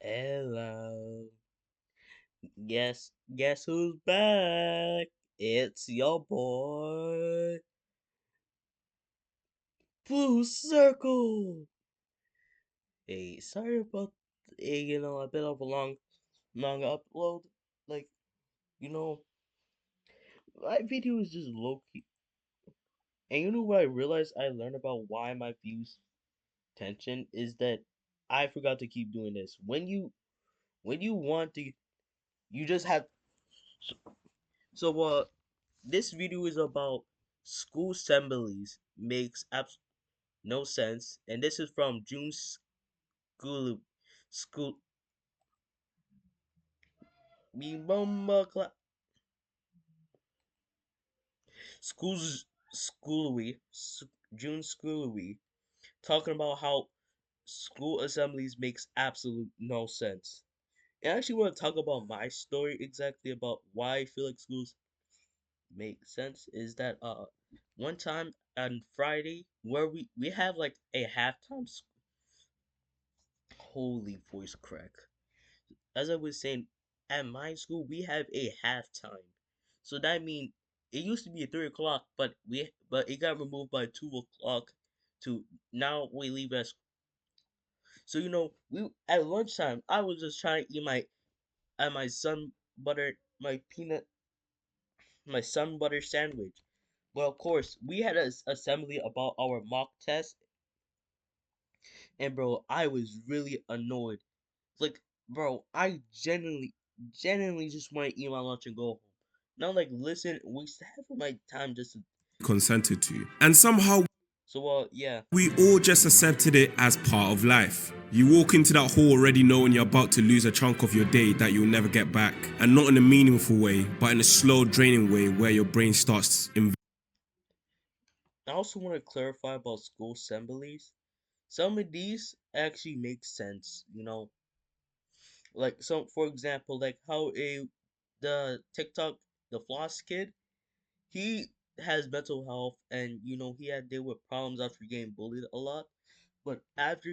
Hello. Guess who's back? It's your boy, Blue Circle. Hey, sorry about a bit of a long upload. Like, you know, my video is just low key. And you know what I realized I learned about why my views tension is that I forgot to keep doing this. When you want to, you just have. So this video is about school assemblies makes no sense, and this is from June school Bimba schools schoolery June schoolery talking about how school assemblies makes absolute no sense. And I actually want to talk about my story exactly about why I feel like schools make sense is that one time on Friday where we have like a halftime holy voice crack. As I was saying, at my school we have a halftime. So that means it used to be at 3 o'clock, but it got removed by 2 o'clock to now we leave at so we at lunchtime I was just trying to eat my sun butter my peanut my sun butter sandwich. Well, of course, we had an assembly about our mock test, and bro, I was really annoyed. Like, bro, I genuinely just want to eat my lunch and go home. Not like listen, waste half of my time just to. Consented to. And somehow So, yeah. we all just accepted it as part of life. You walk into that hall already knowing you're about to lose a chunk of your day that you'll never get back. And not in a meaningful way, but in a slow, draining way where your brain starts I also want to clarify about school assemblies. Some of these actually make sense, like some, for example, like how the TikTok the floss kid, he has mental health, and he had deal with problems after getting bullied a lot. But after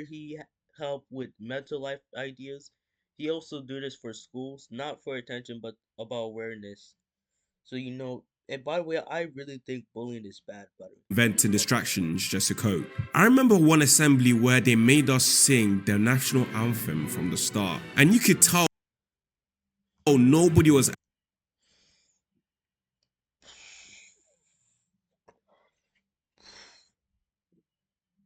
he helped with mental life ideas, he also do this for schools, not for attention, but about awareness. So and by the way, I really think bullying is bad, buddy. venting distractions just to cope. I remember one assembly where they made us sing the national anthem from the start. And you could tell nobody was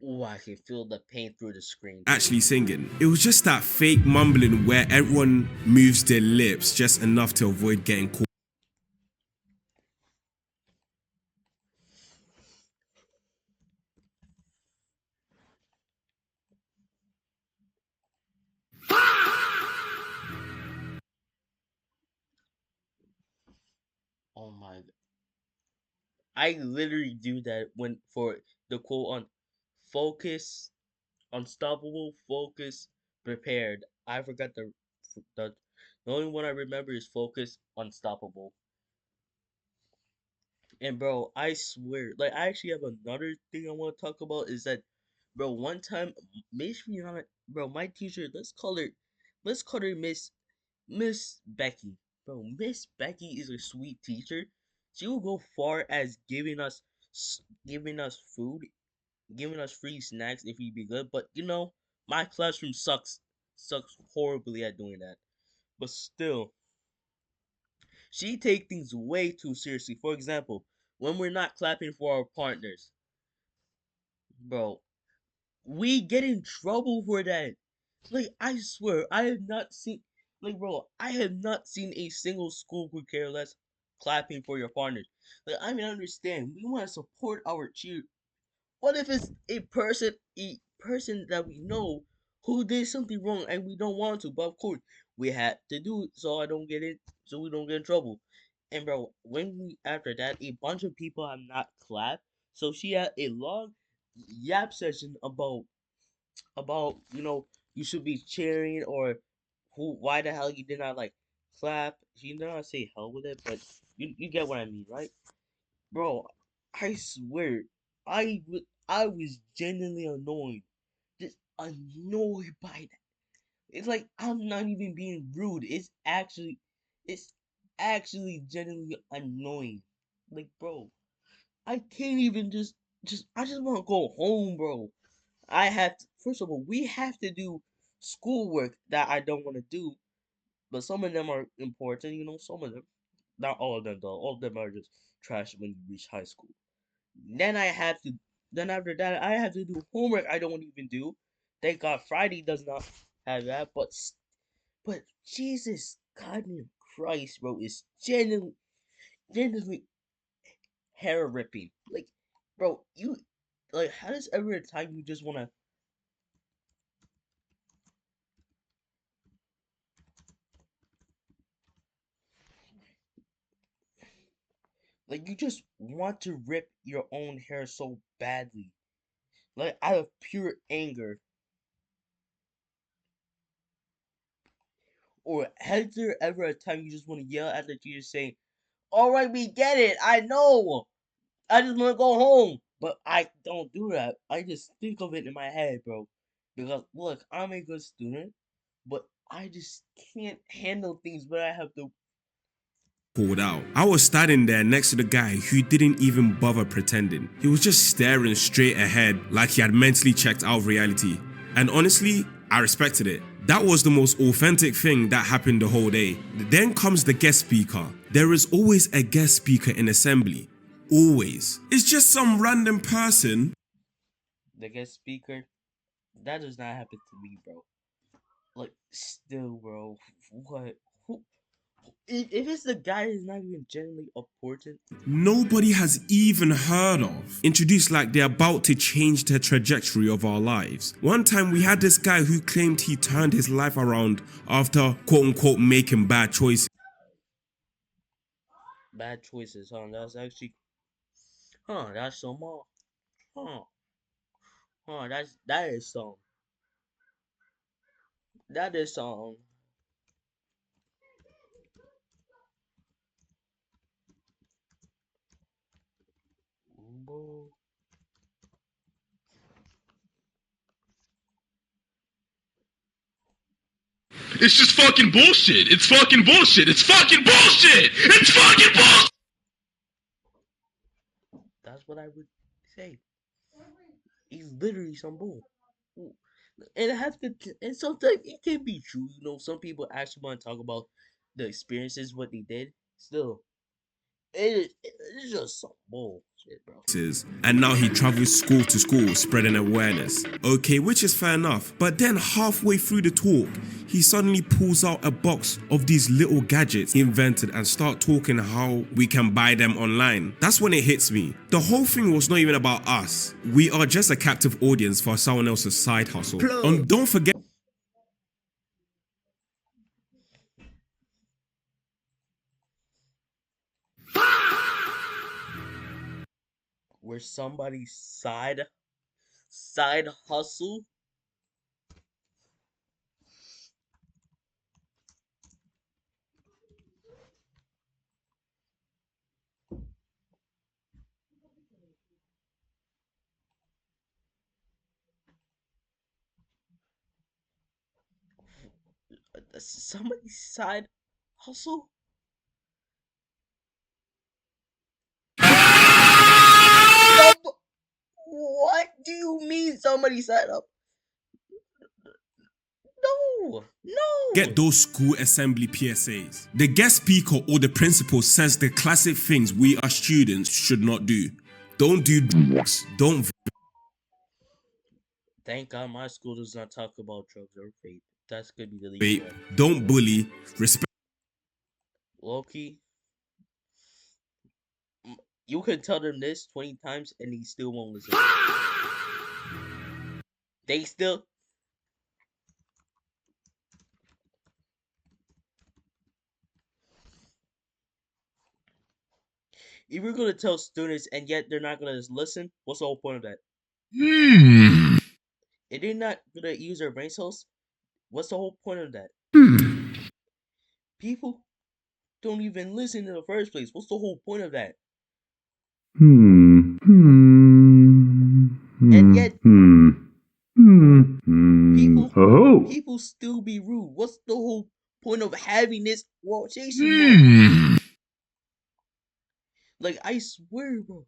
Ooh, I can feel the pain through the screen. actually singing. It was just that fake mumbling where everyone moves their lips just enough to avoid getting caught. Oh my! I literally do that when for the quote on focus, unstoppable, focus, prepared. I forgot the only one I remember is focus, unstoppable. And bro, I swear, like I actually have another thing I want to talk about is that, bro, one time, make sure you're not, bro, my teacher, let's call her Miss Becky. Bro, Miss Becky is a sweet teacher. She will go far as giving us food, giving us free snacks if we be good. But my classroom sucks horribly at doing that. But still, she take things way too seriously. For example, when we're not clapping for our partners, bro, we get in trouble for that. Like I swear, I have not seen like bro, I have not seen a single school who care less clapping for your partners. Like I mean, I understand we want to support our cheer. What if it's a person that we know who did something wrong and we don't want to, but of course we had to do it so so we don't get in trouble. And bro, when we after that, a bunch of people have not clapped, so she had a long yap session about you should be cheering or why the hell you did not like clap. She did not say hell with it, but you get what I mean, right? Bro, I swear, I was genuinely annoyed. annoyed by that. It's like I'm not even being rude. It's actually genuinely annoying. Like, bro, I can't even I just want to go home, bro. First of all, we have to do schoolwork that I don't want to do, but some of them are important, some of them. Not all of them, though. All of them are just trash when you reach high school. Then I have to, then after that, I have to do homework I don't even do. Thank God Friday does not have that, but Jesus, God in Christ, bro, is genuinely hair ripping. Like, bro, how does ever a time you just wanna, you just want to rip your own hair so badly, like out of pure anger? Or has there ever a time you just want to yell at the teacher saying, "All right, we get it. I know. I just want to go home." But I don't do that. I just think of it in my head, bro. Because look, I'm a good student, but I just can't handle things where I have to. Pulled out. I was standing there next to the guy who didn't even bother pretending. He was just staring straight ahead like he had mentally checked out of reality. And honestly, I respected it. That was the most authentic thing that happened the whole day. Then comes the guest speaker. There is always a guest speaker in assembly. Always. It's just some random person. The guest speaker. That does not happen to me, bro. Like, still, bro. What? Who? If it's the guy who's not even genuinely important. Nobody has even heard of, introduced like they're about to change the trajectory of our lives. One time we had this guy who claimed he turned his life around after quote unquote making bad choices. Bad choices, huh? That's actually, that's some more. Huh, that is some. That is some. Bro. It's just fucking bullshit. It's fucking bullshit. It's fucking bullshit. It's fucking bullshit. That's what I would say. He's literally some bull. And it has to, and sometimes it can be true. Some people actually want to talk about the experiences, what they did. Still, it's just some bullshit, bro. And now he travels school to school spreading awareness. Okay, which is fair enough. But then halfway through the talk, he suddenly pulls out a box of these little gadgets he invented and start talking how we can buy them online. That's when it hits me. The whole thing was not even about us. We are just a captive audience for someone else's side hustle. And don't forget, Where somebody's side hustle. Somebody's side hustle. Some, what do you mean somebody side up? No, get no. those school assembly PSAs. The guest speaker or the principal says the classic things we as students should not do. Don't do drugs. Don't Thank God my school does not talk about drugs or vape. That's gonna be deleted vape. then. Don't bully. Respect. Loki, you can tell them this 20 times and they still won't listen. They still. If you're gonna tell students and yet they're not gonna listen, what's the whole point of that? If they're not gonna use their brain cells, what's the whole point of that? People don't even listen in the first place. What's the whole point of that? And yet, People still be rude. What's the whole point of having this rotation mark? Like, I swear, bro.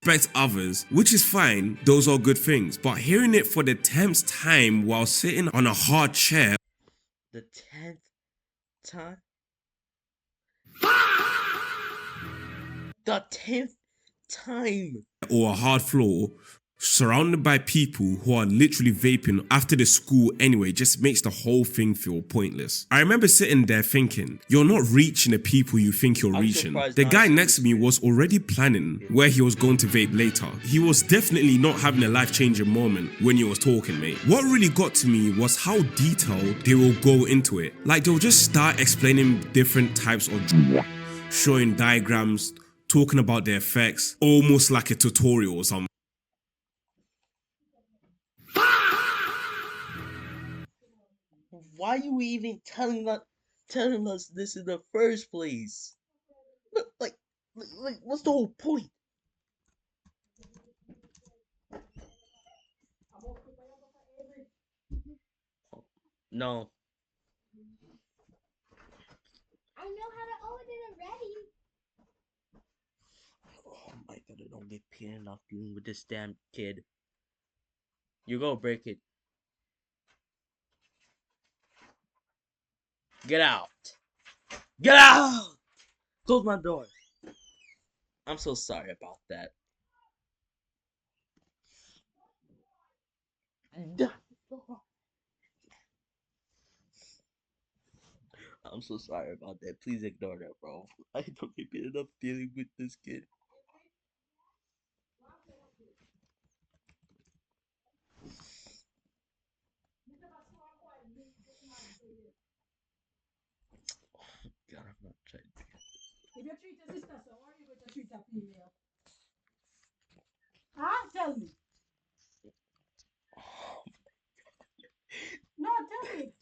Respect others, which is fine, those are good things, but hearing it for the 10th time while sitting on a hard chair The 10th time? The 10th time! or a hard floor, surrounded by people who are literally vaping after the school anyway, just makes the whole thing feel pointless. I remember sitting there thinking, you're not reaching the people you think you're I'm reaching. surprised The not guy to next to me was already planning where he was going to vape later. He was definitely not having a life-changing moment when he was talking, mate. What really got to me was how detailed they will go into it. Like, they'll just start explaining different types of showing diagrams, talking about the effects, almost like a tutorial or something. Why you even telling us this in the first place? Like, what's the whole point? No. I know how to open it already. Oh my god, I don't get paid enough dealing with this damn kid. You go break it. Get out! Get out! Close my door. I'm so sorry about that. I'm so sorry about that. Please ignore that, bro. I don't get paid enough dealing with this kid. God, I'm not trying to. If you treat your sister so, how are you going to treat a female? Huh? Tell me. No, tell me.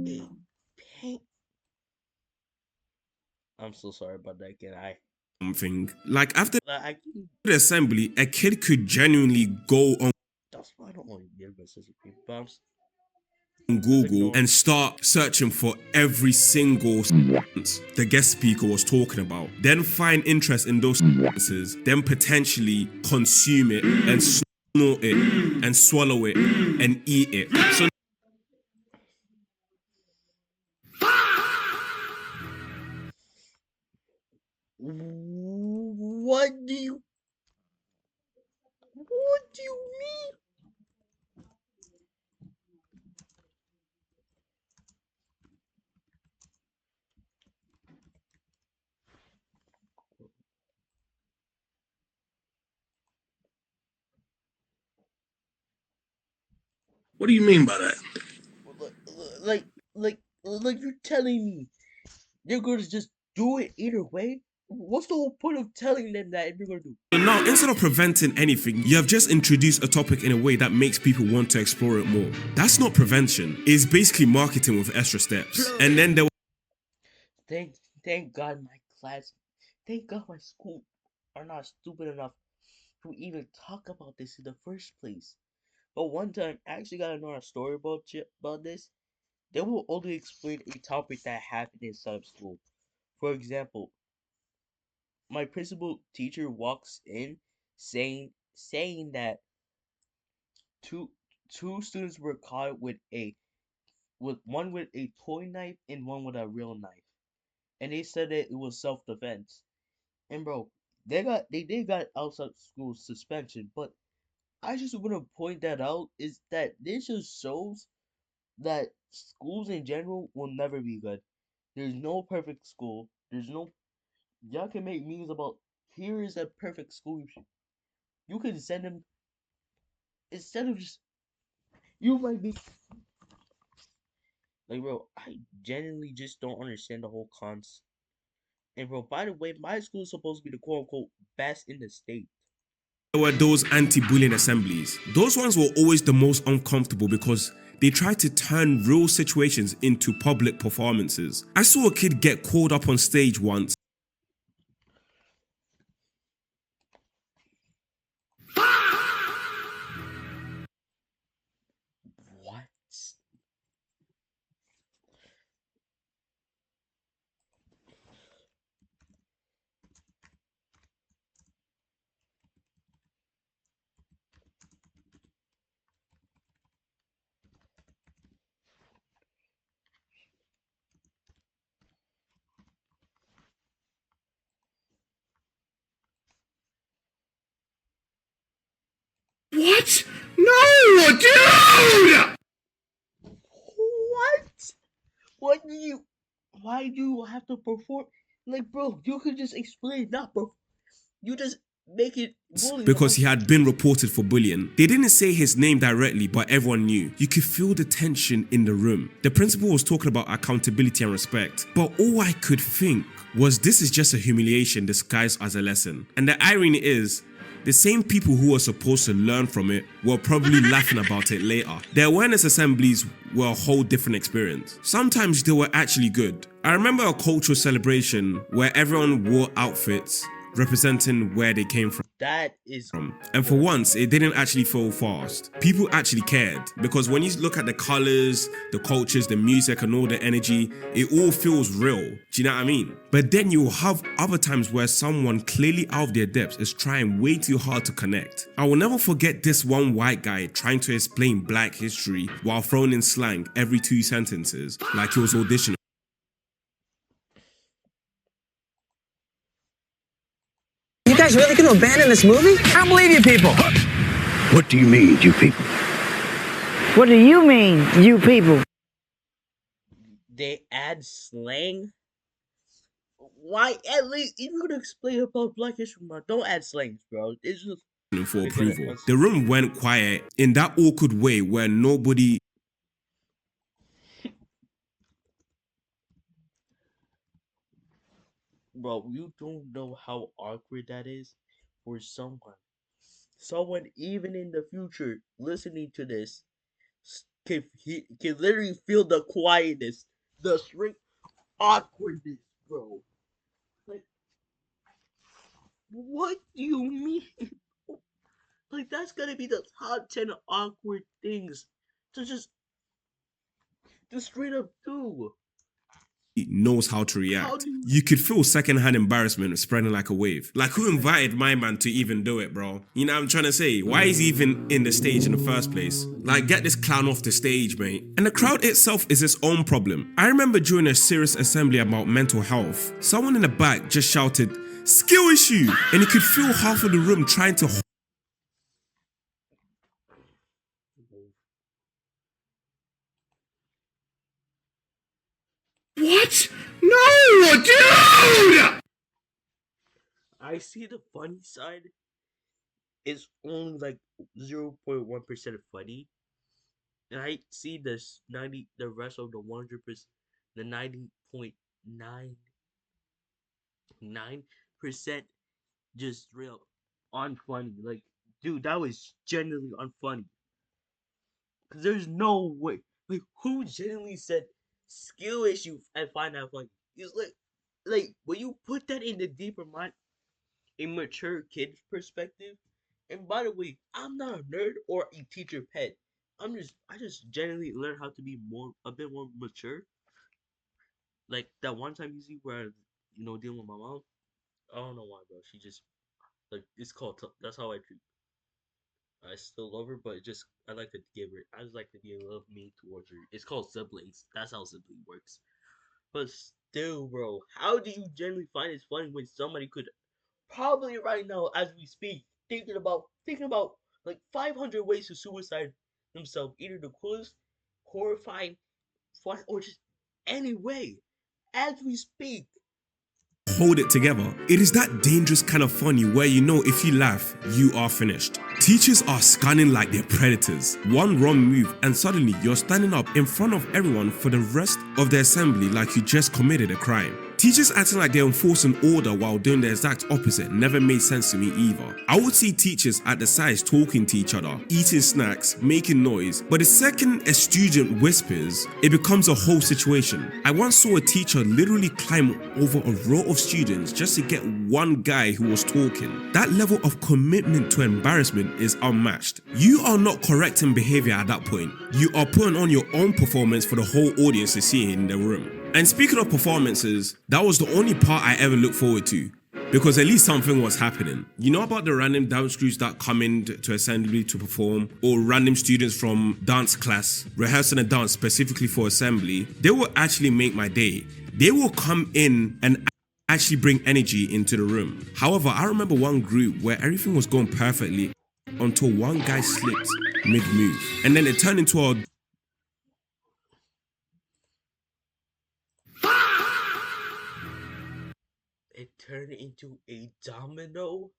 It pain. I'm so sorry about that, kid. Something. Like, after I can. the assembly, a kid could genuinely go on That's why I don't want to give myself a cream bumps. Google and start searching for every single sentence the guest speaker was talking about. Then find interest in those sentences, then potentially consume it and snort it and swallow it and eat it. So What do you? What do you mean? What do you mean by that? Like, like you're telling me they're gonna just do it either way? What's the whole point of telling them that if you're gonna do? now, instead of preventing anything, you have just introduced a topic in a way that makes people want to explore it more. That's not prevention. It's basically marketing with extra steps. And then there Thank God my class, thank God my school are not stupid enough to even talk about this in the first place. But one time, I actually got another story about this. They will only explain a topic that happened inside of school. For example, my principal teacher walks in saying that two two students were caught with one with a toy knife and one with a real knife, and they said that it was self defense. And bro, they did got outside school suspension, but I just want to point that out is that this just shows that schools in general will never be good. There's no perfect school. There's no y'all can make memes about here is a perfect school. You can send them instead of just you might be like bro. I genuinely just don't understand the whole cons. And bro, by the way, my school is supposed to be the quote unquote best in the state. were those anti-bullying assemblies. Those ones were always the most uncomfortable because they tried to turn real situations into public performances. I saw a kid get called up on stage once why do you have to perform? Like, bro, you could just explain, not perform. You just make it bullying because amongst he the had been kids. reported for bullying. They didn't say his name directly, but everyone knew. You could feel the tension in the room. The principal was talking about accountability and respect, but all I could think was this is just a humiliation disguised as a lesson. And the irony is, the same people who were supposed to learn from it were probably laughing about it later. The awareness assemblies were a whole different experience. Sometimes they were actually good. I remember a cultural celebration where everyone wore outfits representing where they came from. That is And for once, it didn't actually feel forced. People actually cared because when you look at the colors, the cultures, the music, and all the energy, it all feels real. Do you know what I mean? But then you'll have other times where someone clearly out of their depths is trying way too hard to connect. I will never forget this one white guy trying to explain black history while throwing in slang every 2 sentences, like he was auditioning. You guys really gonna abandon this movie? I don't believe you people. What do you mean, you people? What do you mean, you people? they add slang. Why at least if you're gonna explain about Black History Month, don't add slangs, bro. It's just For they're gonna approval. The room went quiet in that awkward way where nobody bro, you don't know how awkward that is for someone. Someone even in the future listening to this can literally feel the quietness, the straight awkwardness, bro. Like, what do you mean? Like, that's gonna be the top 10 awkward things to just straight up do. knows how to How react. do you? You could feel secondhand embarrassment spreading like a wave. Like, who invited my man to even do it, bro? You know what I'm trying to say? Why is he even in the stage in the first place? Like, get this clown off the stage, mate. And the crowd itself is its own problem. I remember during a serious assembly about mental health, someone in the back just shouted, "Skill issue!" And you could feel half of the room trying to What? No, dude! I see the funny side is only like 0.1% funny. And I see this 90, the rest of the 100%, the 90.99% just real unfunny. Like, dude, that was genuinely unfunny. Cause there's no way. Like, who genuinely said skill issue and find that funny? It's like when you put that in the deeper mind, a mature kid's perspective. And by the way, I'm not a nerd or a teacher pet. I just genuinely learned how to be a bit more mature. Like that one time you see where dealing with my mom. I don't know why, bro. She just like it's called. That's how I treat. I still love her, but I like to give her. I just like to give love me towards her. It's called siblings. That's how sibling works. But still, bro, how do you generally find it funny when somebody could probably right now as we speak thinking about like 500 ways to suicide themselves, either the coolest, horrifying, fun, or just any way as we speak. hold it together. It is that dangerous kind of funny where you know if you laugh, you are finished. Teachers are scanning like they're predators. One wrong move and suddenly you're standing up in front of everyone for the rest of the assembly like you just committed a crime. Teachers acting like they're enforcing order while doing the exact opposite never made sense to me either. I would see teachers at the sides talking to each other, eating snacks, making noise, but the second a student whispers, it becomes a whole situation. I once saw a teacher literally climb over a row of students just to get one guy who was talking. That level of commitment to embarrassment is unmatched. You are not correcting behavior at that point. You are putting on your own performance for the whole audience to see in the room. And speaking of performances, that was the only part I ever looked forward to, because at least something was happening. You know about the random dance crews that come in to assembly to perform, or random students from dance class rehearsing a dance specifically for assembly? They will actually make my day. They will come in and actually bring energy into the room. However, I remember one group where everything was going perfectly until one guy slipped mid-move, and then it turned into a turn into a domino?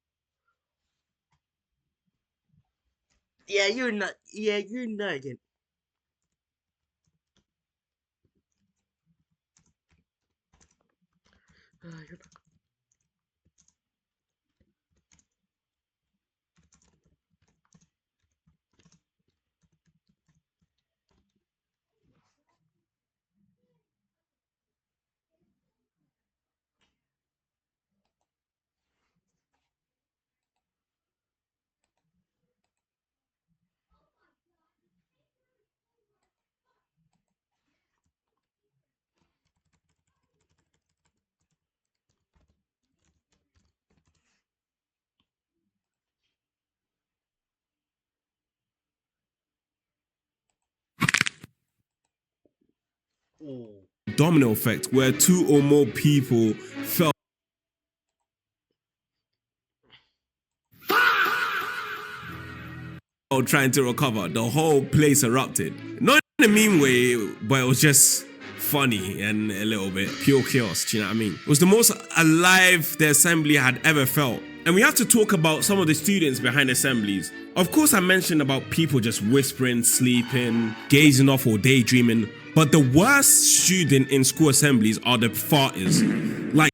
Yeah, you're not. Yeah, you're not again. You're not. Oh. Domino effect, where two or more people fell trying to recover, the whole place erupted. Not in a mean way, but it was just funny and a little bit pure chaos. Do you know what I mean? It was the most alive the assembly had ever felt. And we have to talk about some of the students behind assemblies. Of course, I mentioned about people just whispering, sleeping, gazing off or daydreaming. But the worst student in school assemblies are the farters. Like,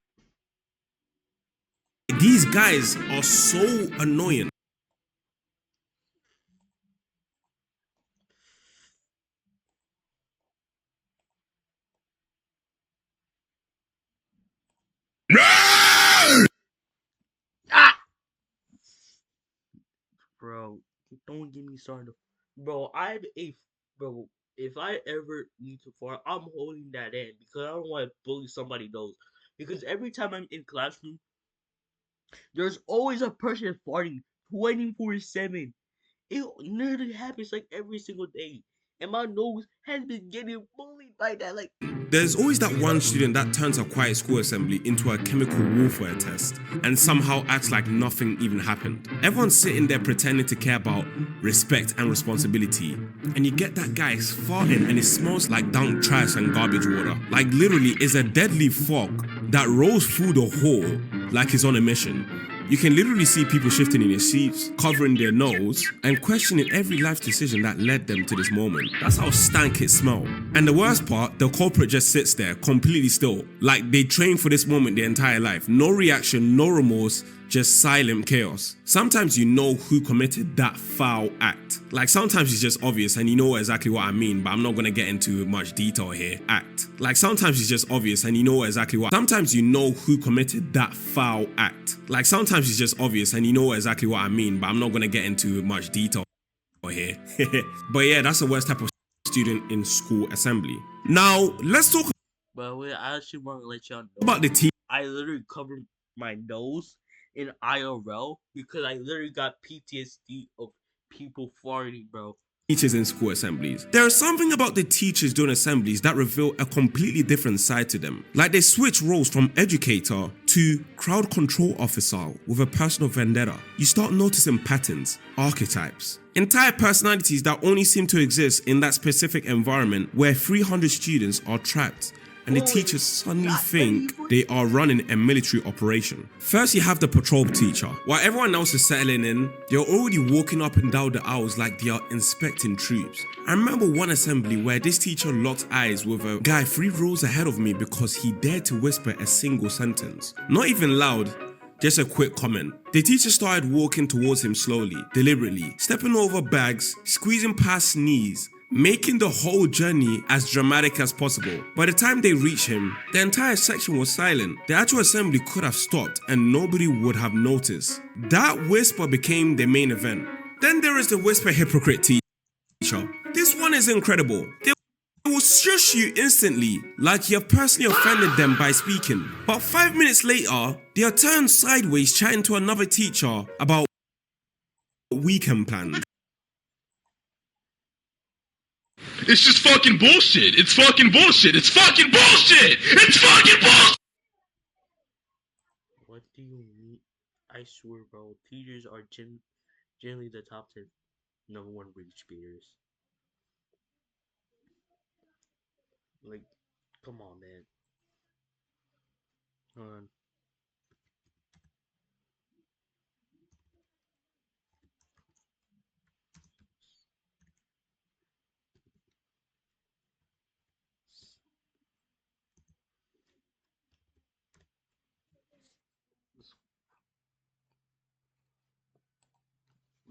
these guys are so annoying. Ah! Bro, don't get me started. Bro, I'm a. Bro, if I ever need to fart, I'm holding that in because I don't want to bully somebody else. Because every time I'm in classroom, there's always a person farting 24/7. It literally happens like every single day. And my nose has been getting bullied by that. Like, There's always that one student that turns a quiet school assembly into a chemical warfare test and somehow acts like nothing even happened. Everyone's sitting there pretending to care about respect and responsibility, and you get that guy farting and it smells like dank trash and garbage water. Like literally, it's a deadly fog that rolls through the hall like it's on a mission. You can literally see people shifting in their seats, covering their nose, and questioning every life decision that led them to this moment. That's how stank it smelled. And the worst part, the culprit just sits there completely still, like they trained for this moment their entire life. No reaction, no remorse, just silent chaos. Sometimes you know who committed that foul act. Like sometimes it's just obvious and you know exactly what I mean, but I'm not gonna get into much detail here. Act. Like sometimes it's just obvious and you know exactly what. Sometimes you know who committed that foul act. Like sometimes it's just obvious and you know exactly what I mean, but I'm not gonna get into much detail here. But yeah, that's the worst type of student in school assembly. Now, let's talk but wait, I actually want to let y'all know. about the team. I literally covered my nose in IRL because I literally got PTSD of people farting, bro. Teachers in school assemblies. There is something about the teachers during assemblies that reveal a completely different side to them. Like they switch roles from educator to crowd control officer with a personal vendetta. You start noticing patterns, archetypes, entire personalities that only seem to exist in that specific environment where 300 students are trapped and the teachers suddenly think they are running a military operation. First, you have the patrol teacher. While everyone else is settling in, they're already walking up and down the aisles like they are inspecting troops. I remember one assembly where this teacher locked eyes with a guy 3 rows ahead of me because he dared to whisper a single sentence. Not even loud, just a quick comment. The teacher started walking towards him slowly, deliberately, stepping over bags, squeezing past knees, making the whole journey as dramatic as possible. By the time they reached him, the entire section was silent. The actual assembly could have stopped and nobody would have noticed. That whisper became the main event. Then there is the whisper hypocrite teacher. This one is incredible. They will shush you instantly, like you have personally offended them by speaking. But 5 minutes later, they are turned sideways chatting to another teacher about weekend plans. It's just fucking bullshit. It's fucking bullshit. It's fucking bullshit. It's fucking bullshit. What do you mean? I swear, bro. Teachers are generally the top 10 number one rage beaters. Like, come on, man. Hold on.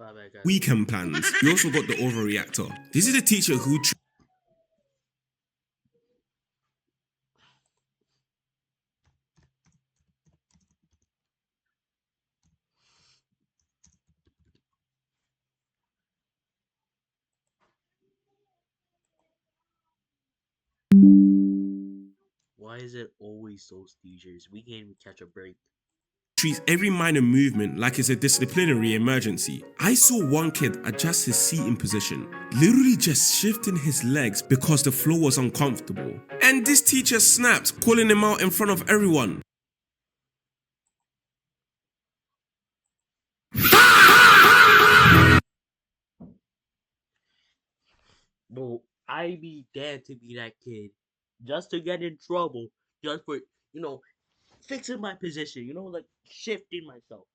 My bad, guys. weekend plans. You also got the overreactor. This is the teacher who Why is it always those teachers? We can't even catch a break. treats every minor movement like it's a disciplinary emergency. I saw one kid adjust his seating position, literally just shifting his legs because the floor was uncomfortable. And this teacher snapped, calling him out in front of everyone. Bro, I be damned to be that kid. Just to get in trouble. Just for, you know, fixing my position. Like shifting myself.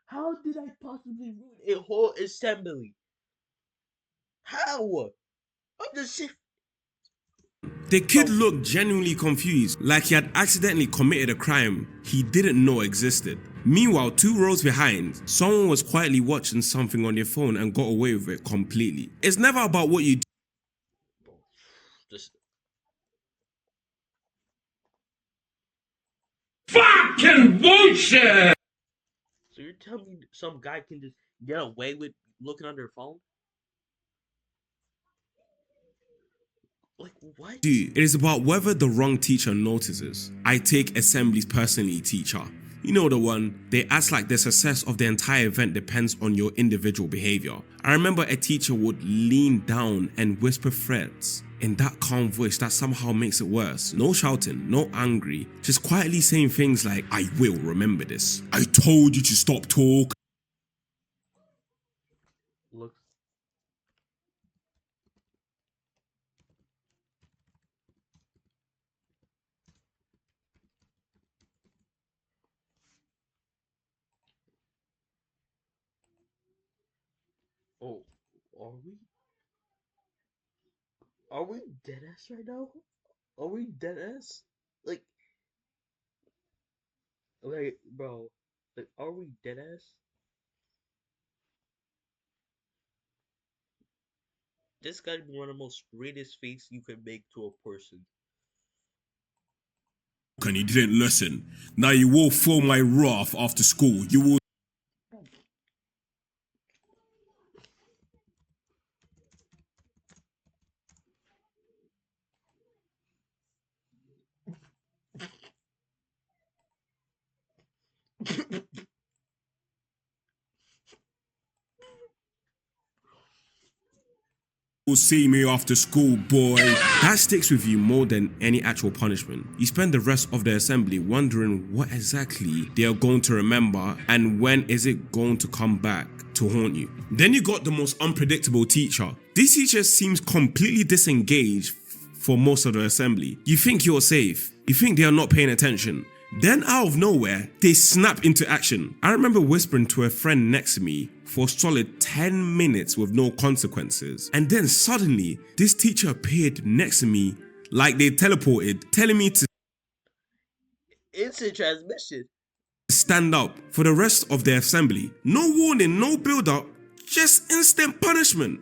How did I possibly ruin a whole assembly? How? I'm just shift. The kid Bro, looked genuinely confused, like he had accidentally committed a crime he didn't know existed. Meanwhile, 2 rows behind, someone was quietly watching something on their phone and got away with it completely. It's never about what you do. bro, just Fucking bullshit! so you're telling me some guy can just get away with looking on their phone? Like what? It is about whether the wrong teacher notices. I take assemblies personally, teacher. You know the one, they act like the success of the entire event depends on your individual behavior. I remember a teacher would lean down and whisper threats in that calm voice that somehow makes it worse. No shouting, no angry, just quietly saying things like, I will remember this. I told you to stop talking. Look. Oh, are we? Are we dead ass right now? Are we dead ass? Like, bro. Like, are we dead ass? This gotta be one of the most greatest face you can make to a person. And you didn't listen. Now you will feel my wrath after school. You will see me after school, boy. That sticks with you more than any actual punishment. You spend the rest of the assembly wondering what exactly they are going to remember and when is it going to come back to haunt you. Then you got the most unpredictable teacher. This teacher seems completely disengaged for most of the assembly. You think you're safe. You think they are not paying attention. Then out of nowhere, they snap into action. I remember whispering to a friend next to me for a solid 10 minutes with no consequences. And then suddenly, this teacher appeared next to me like they teleported, telling me to Instant transmission. stand up for the rest of the assembly. No warning, no build up, just instant punishment.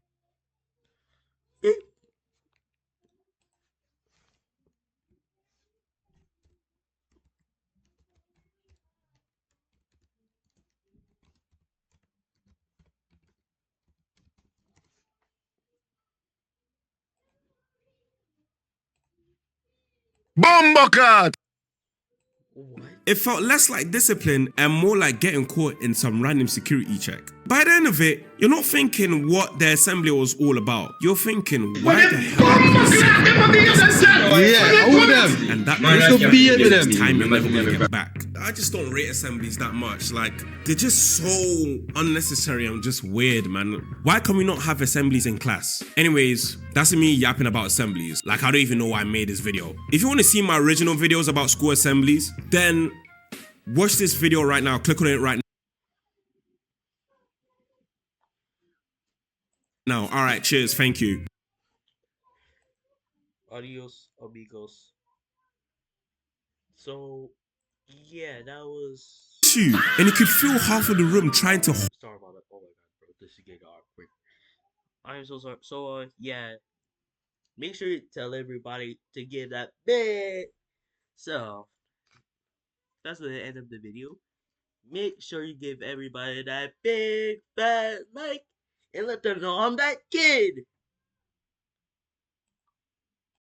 Bombakat! What? It felt less like discipline and more like getting caught in some random security check. By the end of it, you're not thinking what the assembly was all about. You're thinking, why the hell Yeah, all them. and that Let's go be with them. time you're never gonna get back. I just don't rate assemblies that much. Like, they're just so unnecessary and just weird, man. Why can we not have assemblies in class? Anyways, that's me yapping about assemblies. Like, I don't even know why I made this video. If you want to see my original videos about school assemblies, then watch this video right now. Click on it right now. All right, cheers. Thank you. Adios, amigos. So, yeah, that was. And you could feel half of the room trying to Sorry about that. Oh my god, bro. starts to get awkward. I'm so sorry. So yeah, make sure you tell everybody to give that big. So that's the end of the video. Make sure you give everybody that big fat like and let them know I'm that kid.